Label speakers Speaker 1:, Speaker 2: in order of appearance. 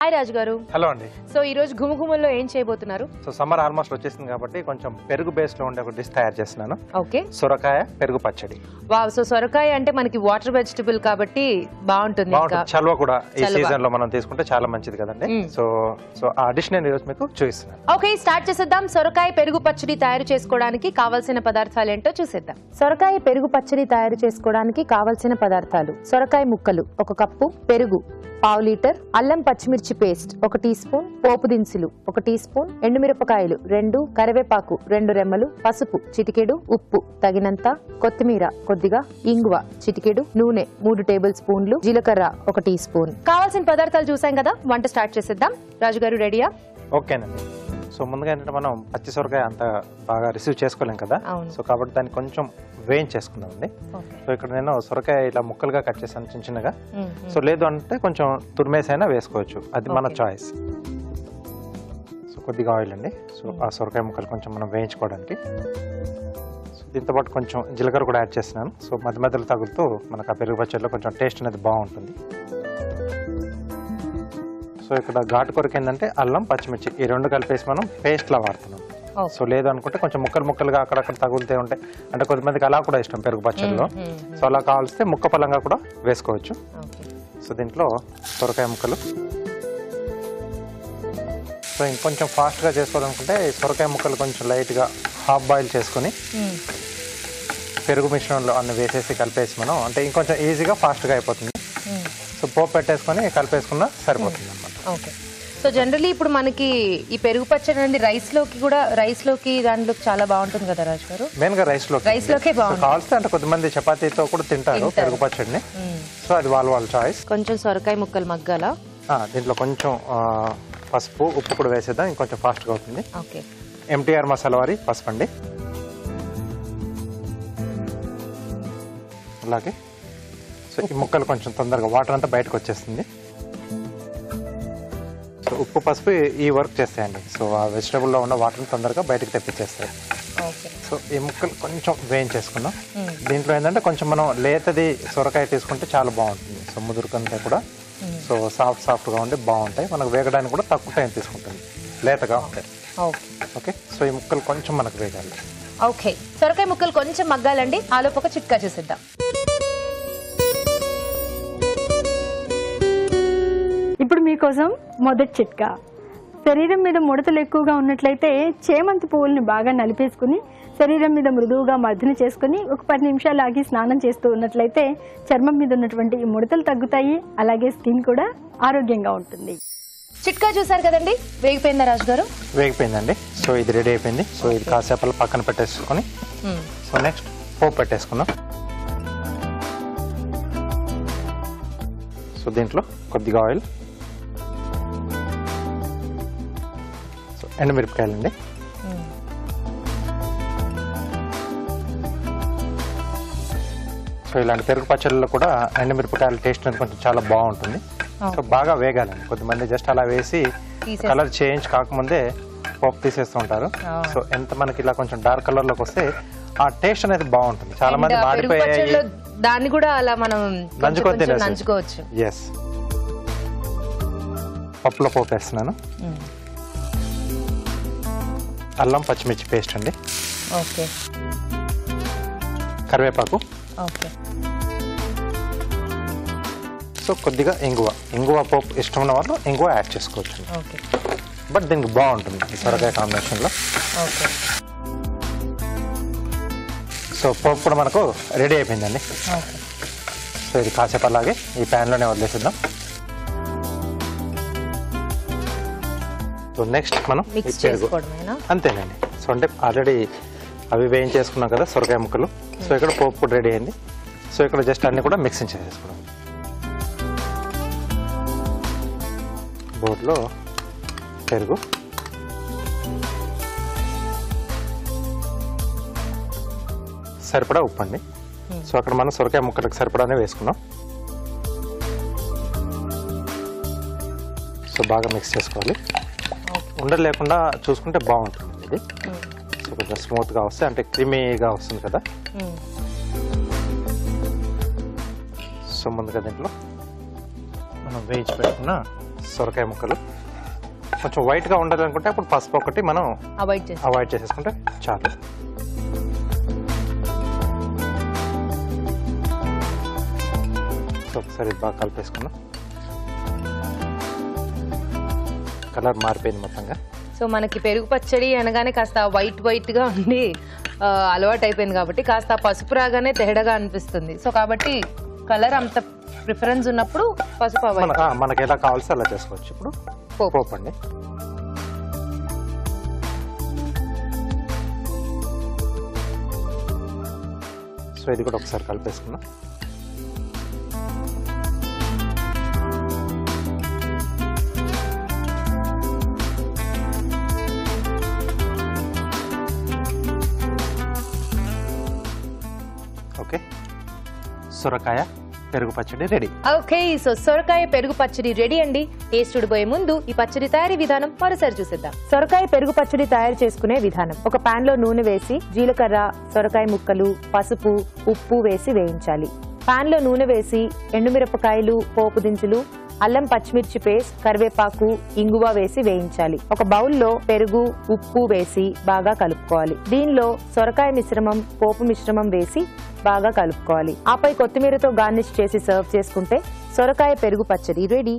Speaker 1: Hi రాజు గారు.
Speaker 2: Hello అండి.
Speaker 1: So ఈ రోజు గుమగుమల్లో ఏం చేయబోతున్నారు?
Speaker 2: సో సమ్మర్ ఆల్మోస్ట్ వచ్చేసింది కాబట్టి కొంచెం పెరుగు బేస్ లో ఉండే ఒక డిష్ తయారు చేస్తున్నాను.
Speaker 1: ఓకే.
Speaker 2: సొరకాయ పెరుగు పచ్చడి.
Speaker 1: వావ్. సో సొరకాయ అంటే మనకి వాటర్ వెజిటబుల్ కాబట్టి బాగుంటుంది.
Speaker 2: చల్వ కూడా ఈ సీజన్ లో మనం తీసుకుంటే చాలా మంచిది కదండి. సో ఆ డిష్ నేను ఈరోజు మీకు చూపిస్తున్నాను.
Speaker 1: ఓకే, స్టార్ట్ చేసేద్దాం. సొరకాయ పెరుగు పచ్చడి తయారు చేసుకోవడానికి కావాల్సిన పదార్థాలు ఏంటో చూసేద్దాం. సొరకాయ పెరుగు పచ్చడి తయారు చేసుకోవడానికి కావాల్సిన పదార్థాలు: సొరకాయ ముక్కలు 1 కప్పు, పెరుగు 1/2 లీటర్, అల్లం పచ్చిమిర్చి పేస్ట్ 1 టీ స్పూన్, పోపు దినుసులు 1 టీ స్పూన్, ఎండుమిరపకాయలు 2, కరివేపాకు 2 రెమ్మలు, పసుపు చిటికెడు, ఉప్పు తగినంత, కొత్తిమీర కొద్దిగా, ఇంగువ చిటికెడు, నూనె 3 టేబుల్ స్పూన్లు, జీలకర్ర 1 టీ స్పూన్. కావాల్సిన పదార్థాలు చూసాం కదా, వంట స్టార్ట్ చేసేద్దాం. రాజు గారు రెడీయా?
Speaker 2: ఓకేనండి. సో ముందుగా ఏంటంటే మనం పచ్చి సొరకాయ అంత బాగా రిసీవ్ చేసుకోలేం కదా, సో కాబట్టి దాన్ని కొంచెం వేయించేసుకుందామండి. సో ఇక్కడ నేను సొరకాయ ఇలా ముక్కలుగా కట్ చేశాను చిన్న చిన్నగా. సో లేదు అంటే కొంచెం తురిమేసైనా వేసుకోవచ్చు, అది మన చాయిస్. సో కొద్దిగా ఆయిల్ అండి. సో ఆ సొరకాయ ముక్కలు కొంచెం మనం వేయించుకోవడానికి. సో దీంతో పాటు కొంచెం జీలకర్ర కూడా యాడ్ చేస్తున్నాను. సో మధ్య మధ్యలో తగులుతూ మనకు ఆ పెరుగు పచ్చడిలో కొంచెం టేస్ట్ అనేది బాగుంటుంది. సో ఇక్కడ ఘాటు కొరకు ఏంటంటే అల్లం పచ్చిమిర్చి ఈ 2 కలిపేసి మనం పేస్ట్లా వాడుతున్నాం. సో లేదు అనుకుంటే కొంచెం ముక్కలుగా అక్కడక్కడ తగులుతూ ఉంటాయి. అంటే కొంతమందికి అలా కూడా ఇష్టం పెరుగు పచ్చడిలో. సో అలా కావాల్స్తే ముక్క పలంగా కూడా వేసుకోవచ్చు. సో దీంట్లో సొరకాయ ముక్కలు. సో ఇంకొంచెం ఫాస్ట్గా చేసుకోవాలనుకుంటే సొరకాయ ముక్కలు కొంచెం లైట్గా హాఫ్ బాయిల్ చేసుకుని పెరుగు మిశ్రమంలో అన్ని వేసేసి కలిపేసి మనం అంటే ఇంకొంచెం ఈజీగా ఫాస్ట్గా అయిపోతుంది. సో పోపు పెట్టేసుకొని కలిపేసుకున్నా సరిపోతుంది అన్నమాట.
Speaker 1: ఓకే. సో జనరల్లీ ఇప్పుడు మనకి ఈ పెరుగు పచ్చడి అనేది రైస్లోకి దాంట్లోకి చాలా బాగుంటుంది కదా రాజు గారు?
Speaker 2: మెయిన్గా రైస్లోకే బాగుంటుంది. కావాల్సి అంటే కొంతమంది చపాతీతో కూడా తింటారు పెరుగు పచ్చడిని. సో అది వాళ్ళ చాయిస్.
Speaker 1: కొంచెం సొరకాయ ముక్కలు మగ్గాల.
Speaker 2: దీంట్లో కొంచెం పసుపు ఉప్పు కూడా వేసేద్దాం, ఇంకొంచెం ఫాస్ట్గా అవుతుంది.
Speaker 1: ఓకే.
Speaker 2: MTR మసాలా వారి పసుపు అండి. అలాగే సో ఈ ముక్కలు కొంచెం తొందరగా వాటర్ అంతా బయటకు వచ్చేస్తుంది. సో ఉప్పు పసుపు ఈ వర్క్ చేస్తాయండి. సో ఆ వెజిటబుల్లో ఉన్న వాటర్ని తొందరగా బయటకు తెప్పించేస్తాయి. సో ఈ ముక్కలు కొంచెం వేయించేసుకుందాం. దీంట్లో ఏంటంటే కొంచెం మనం లేతది సొరకాయ తీసుకుంటే చాలా బాగుంటుంది. సో ముదురు కంటే కూడా సో సాఫ్ట్గా ఉండి బాగుంటాయి. మనకు వేగడానికి కూడా తక్కువ టైం తీసుకుంటుంది, లేతగా ఉంటాయి. ఓకే. సో ఈ ముక్కలు కొంచెం మనకు వేగాలి.
Speaker 1: ఓకే. సొరకాయ ముక్కలు కొంచెం మగ్గాలండి. ఆలోపు ఒక చిట్కా చేసేద్దాం.
Speaker 3: ఇప్పుడు మీకోసం మొదటి చిట్కా. శరీరం మీద ముడతలు ఎక్కువగా ఉన్నట్లయితే చేమంతి పువ్వుల్ని బాగా నలిపేసుకుని శరీరం మీద మృదువుగా మర్దన చేసుకుని ఒక 10 నిమిషాలు ఆగి స్నానం చేస్తూ ఉన్నట్లయితే చర్మం మీద ఉన్నటువంటి ఈ ముడతలు తగ్గుతాయి, అలాగే స్కిన్ కూడా ఆరోగ్యంగా ఉంటుంది.
Speaker 1: చిట్కా చూసారు కదండి, వేగిపోయిందా రాజు గారు?
Speaker 2: వేగిపోయిందండి. సో ఇది రెడీ అయిపోయింది. సో ఇది కాసేపట్లో పక్కన పెట్టేసుకొని సో నెక్స్ట్ పోపు పెట్టేసుకుందాం. సో దీంట్లో కొద్దిగా ఆయిల్, సో ఎండుమిరపకాయలండి, సో ఇలాంటి పెరుగు పచ్చళ్ళలో కూడా ఎండుమిరపకాయల టేస్ట్ అనేది కొంచెం చాలా బాగుంటుంది. సో బాగా వేగాలండి. కొంతమంది జస్ట్ అలా వేసి కలర్ చేంజ్ కాకముందే పోపు తీసేస్తూ ఉంటారు. సో ఎంత మనకి ఇలా కొంచెం డార్క్ కలర్ లోకి వస్తే ఆ టేస్ట్ అనేది బాగుంటుంది. చాలా మంది మాడిపోయాయి
Speaker 1: దాన్ని కూడా అలా మనం నంచుకోవచ్చు.
Speaker 2: ఎస్. పప్పులో పోపు వేస్తున్నాను. అల్లం పచ్చిమిర్చి పేస్ట్ అండి.
Speaker 1: ఓకే.
Speaker 2: కరివేపాకు.
Speaker 1: ఓకే.
Speaker 2: సో కొద్దిగా ఇంగువ పోపు ఇష్టం ఉన్న వాళ్ళు ఇంగువ యాడ్ చేసుకోవచ్చు.
Speaker 1: ఓకే.
Speaker 2: బట్ దీనికి బాగుంటుంది ఈ సొరకాయ కాంబినేషన్లో.
Speaker 1: ఓకే.
Speaker 2: సో పోపు కూడా మనకు రెడీ అయిపోయిందండి.
Speaker 1: ఓకే.
Speaker 2: సో ఇది కాసేపు అలాగే ఈ ప్యాన్లోనే వదిలేసిద్దాం. సో నెక్స్ట్ మనం పెరుగు అంతేనండి. సో అంటే ఆల్రెడీ అవి వేయించేసుకున్నాం కదా సొరకాయ ముక్కలు. సో ఇక్కడ పోపు కూడా రెడీ అయింది. సో ఇక్కడ జస్ట్ అన్ని కూడా మిక్సింగ్ చేసేసుకోవడం. బౌల్లో పెరుగు, సరిపడా ఉప్పు అండి. సో అక్కడ మనం సొరకాయ ముక్కలకు సరిపడానే వేసుకున్నాం. సో బాగా మిక్స్ చేసుకోవాలి. ఉండలు లేకుండా చూసుకుంటే బాగుంటుంది ఇది. సో కొంచెం స్మూత్గా వస్తే అంటే క్రీమీగా వస్తుంది కదా. సో ముందుగా దీంట్లో మనం వేయించి పెట్టుకున్న సొరకాయ ముక్కలు. కొంచెం వైట్గా ఉండాలనుకుంటే అప్పుడు పసుపు ఒకటి మనం అవాయిడ్ చేసేసుకుంటే చాలు. సో ఒకసారి బాగా కలిపేసుకున్నాం. కలర్ మారిపోయింది మొత్తంగా.
Speaker 1: సో మనకి పెరుగు పచ్చడి అనగానే కాస్త వైట్ గా ఉండి అలవాటు అయిపోయింది కాబట్టి కాస్త పసుపు రాగానే తేడాగా అనిపిస్తుంది. సో కాబట్టి కలర్ అంత ప్రిఫరెన్స్ ఉన్నప్పుడు పసుపు
Speaker 2: మనకి ఎలా కావాల్సి అలా చేసుకోవచ్చు. ఇప్పుడు పోపు అండి. సో ఇది కూడా ఒకసారి కలిపేసుకున్నాం. ఓకే, సొరకాయ పెరుగు పచ్చడి రెడీ.
Speaker 1: ఓకే, సో సొరకాయ పెరుగు పచ్చడి రెడీ అండి. టేస్ట్ ఉడిపోయే ముందు ఈ పచ్చడి తయారీ విధానం మరోసారి చూసేద్దాం. సొరకాయ పెరుగు పచ్చడి తయారు చేసుకునే విధానం: ఒక పాన్ లో నూనె వేసి జీలకర్ర, సొరకాయ ముక్కలు, పసుపు, ఉప్పు వేసి వేయించాలి. పాన్ లో నూనె వేసి ఎండుమిరపకాయలు, పోపు దినుసులు, అల్లం పచ్చిమిర్చి పేస్ట్, కరివేపాకు, ఇంగువ వేసి వేయించాలి. ఒక బౌల్లో పెరుగు, ఉప్పు వేసి బాగా కలుపుకోవాలి. దీనిలో సొరకాయ మిశ్రమం, పోపు మిశ్రమం వేసి బాగా కలుపుకోవాలి. ఆపై కొత్తిమీరతో గార్నిష్ చేసి సర్వ్ చేసుకుంటే సొరకాయ పెరుగు పచ్చడి రెడీ.